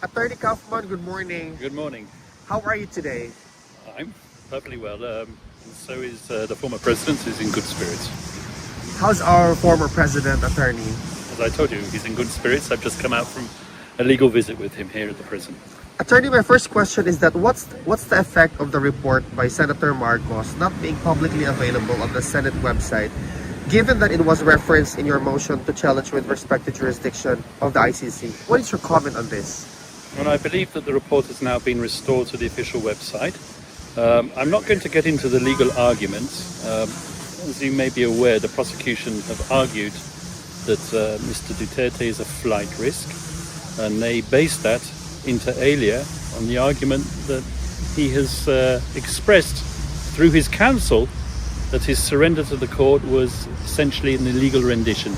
Attorney Kaufman, good morning. Good morning. How are you today? I'm perfectly well. And so is the former president, who's in good spirits. How's our former president, attorney? As I told you, he's in good spirits. I've just come out from a legal visit with him here at the prison. Attorney, my first question is that what's the effect of the report by Senator Marcos not being publicly available on the Senate website, given that it was referenced in your motion to challenge with respect to jurisdiction of the ICC? What is your comment on this? Well, I believe that the report has now been restored to the official website. I'm not going to get into the legal arguments. As you may be aware, the prosecution have argued that Mr. Duterte is a flight risk, and they based that inter alia on the argument that he has expressed through his counsel that his surrender to the court was essentially an illegal rendition.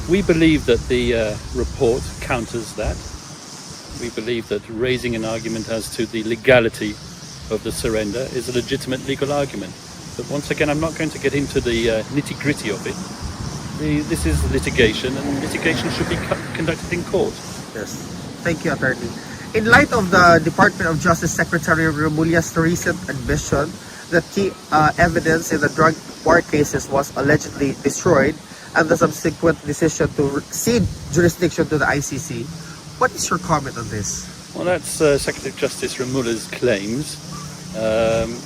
We believe that the report counters that. We believe that raising an argument as to the legality of the surrender is a legitimate legal argument. But once again, I'm not going to get into the nitty-gritty of it. This is litigation, and litigation should be conducted in court. Yes. Thank you, attorney. In light of the Department of Justice Secretary Remulla's recent admission that key evidence in the drug war cases was allegedly destroyed, and the subsequent decision to cede jurisdiction to the ICC, what is your comment on this? Well, that's Secretary of Justice Remulla's claims.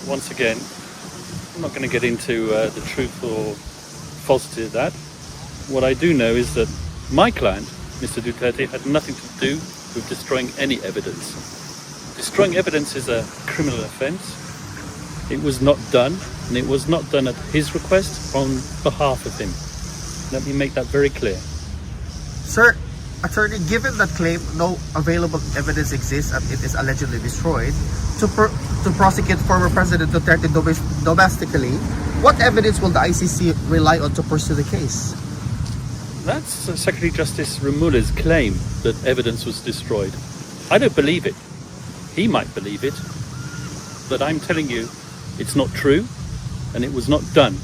Once again, I'm not going to get into the truth or falsity of that. What I do know is that my client, Mr. Duterte, had nothing to do with destroying any evidence. Destroying evidence is a criminal offence. It was not done, and it was not done at his request on behalf of him. Let me make that very clear. Sir, attorney, given that claim no available evidence exists and it is allegedly destroyed, to prosecute former President Duterte domestically, what evidence will the ICC rely on to pursue the case? That's Secretary of Justice Remulla's claim that evidence was destroyed. I don't believe it. He might believe it. But I'm telling you, it's not true, and it was not done.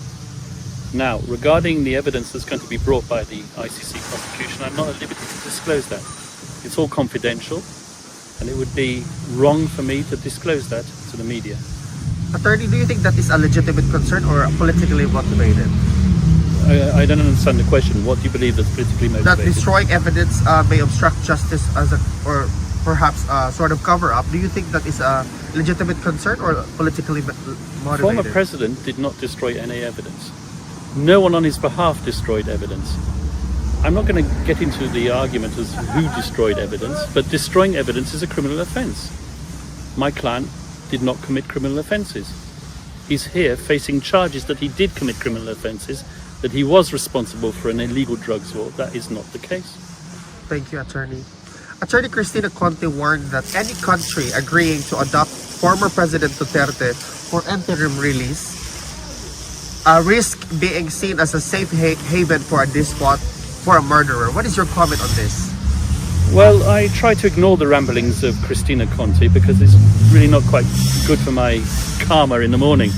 Now, regarding the evidence that's going to be brought by the ICC prosecution, I'm not at liberty to disclose that. It's all confidential, and it would be wrong for me to disclose that to the media. Attorney, do you think that is a legitimate concern or politically motivated? I don't understand the question. What do you believe that's politically motivated? That destroying evidence may obstruct justice or perhaps sort of cover up. Do you think that is a legitimate concern or politically motivated? Former president did not destroy any evidence. No one on his behalf destroyed evidence. I'm not going to get into the argument as who destroyed evidence, but destroying evidence is a criminal offence. My client did not commit criminal offences. He's here facing charges that he did commit criminal offences, that he was responsible for an illegal drugs war. That is not the case. Thank you, attorney. Attorney Cristina Conte warned that any country agreeing to adopt former President Duterte for interim release risk being seen as a safe haven for a despot, for a murderer. What is your comment on this? Well, I try to ignore the ramblings of Cristina Conte because it's really not quite good for my karma in the morning.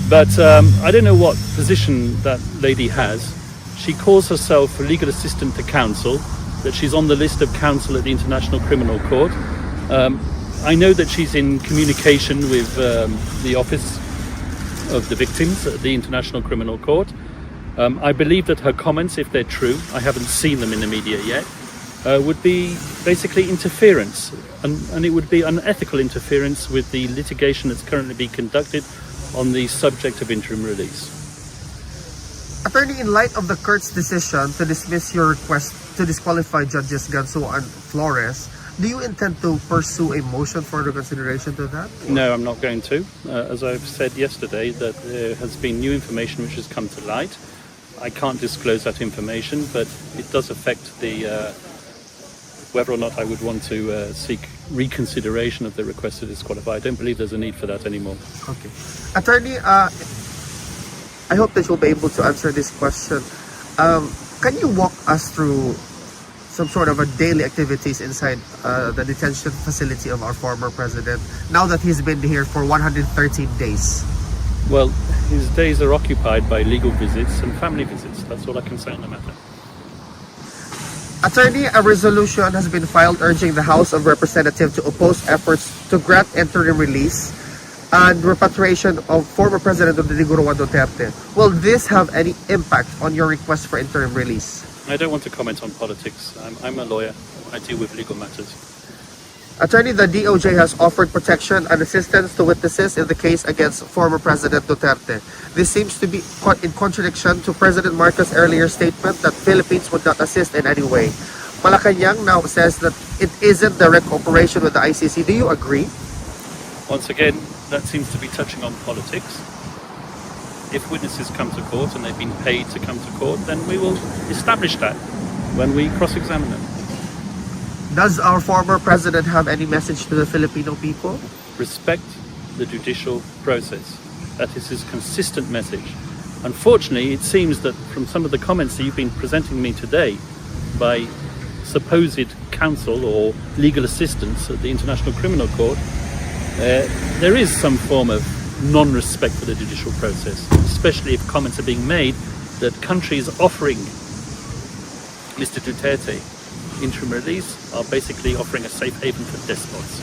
But I don't know what position that lady has. She calls herself a legal assistant to counsel, that she's on the list of counsel at the International Criminal Court. I know that she's in communication with the Office of the Victims at the International Criminal Court. I believe that her comments, if they're true, I haven't seen them in the media yet, would be basically interference, and it would be unethical interference with the litigation that's currently being conducted on the subject of interim release. Attorney, in light of the court's decision to dismiss your request to disqualify Judges Ganso and Flores, do you intend to pursue a motion for reconsideration to that? No, I'm not going to. As I've said yesterday, that there has been new information which has come to light. I can't disclose that information, but it does affect the whether or not I would want to seek reconsideration of the request to disqualify. I don't believe there's a need for that anymore. Okay. Attorney, I hope that you'll be able to answer this question. Can you walk us through some sort of a daily activities inside the detention facility of our former president, now that he's been here for 113 days? Well, his days are occupied by legal visits and family visits. That's all I can say on the matter. Attorney, a resolution has been filed urging the House of Representatives to oppose efforts to grant interim release and repatriation of former President Rodrigo Duterte. Will this have any impact on your request for interim release? I don't want to comment on politics. I'm a lawyer. I deal with legal matters. Attorney, the DOJ has offered protection and assistance to witnesses in the case against former President Duterte. This seems to be in contradiction to President Marcos' earlier statement that Philippines would not assist in any way. Malacanang now says that it isn't direct cooperation with the ICC. Do you agree? Once again, that seems to be touching on politics. If witnesses come to court and they've been paid to come to court, then we will establish that when we cross-examine them. Does our former president have any message to the Filipino people? Respect the judicial process. That is his consistent message. Unfortunately, it seems that from some of the comments that you've been presenting me today by supposed counsel or legal assistance at the International Criminal Court, there is some form of non-respect for the judicial process, especially if comments are being made that countries offering Mr. Duterte interim release are basically offering a safe haven for despots.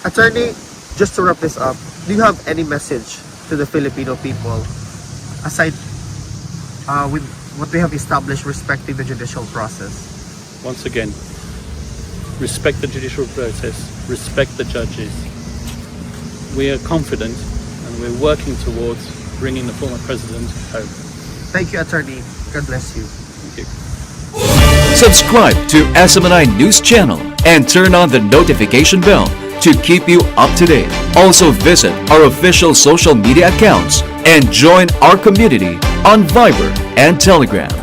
Attorney, just to wrap this up, do you have any message to the Filipino people aside with what we have established respecting the judicial process? Once again, respect the judicial process, respect the judges. We are confident and we're working towards bringing the former president home. Thank you, Attorney. God bless you. Thank you. Subscribe to SMNI News Channel and turn on the notification bell to keep you up to date. Also visit our official social media accounts and join our community on Viber and Telegram.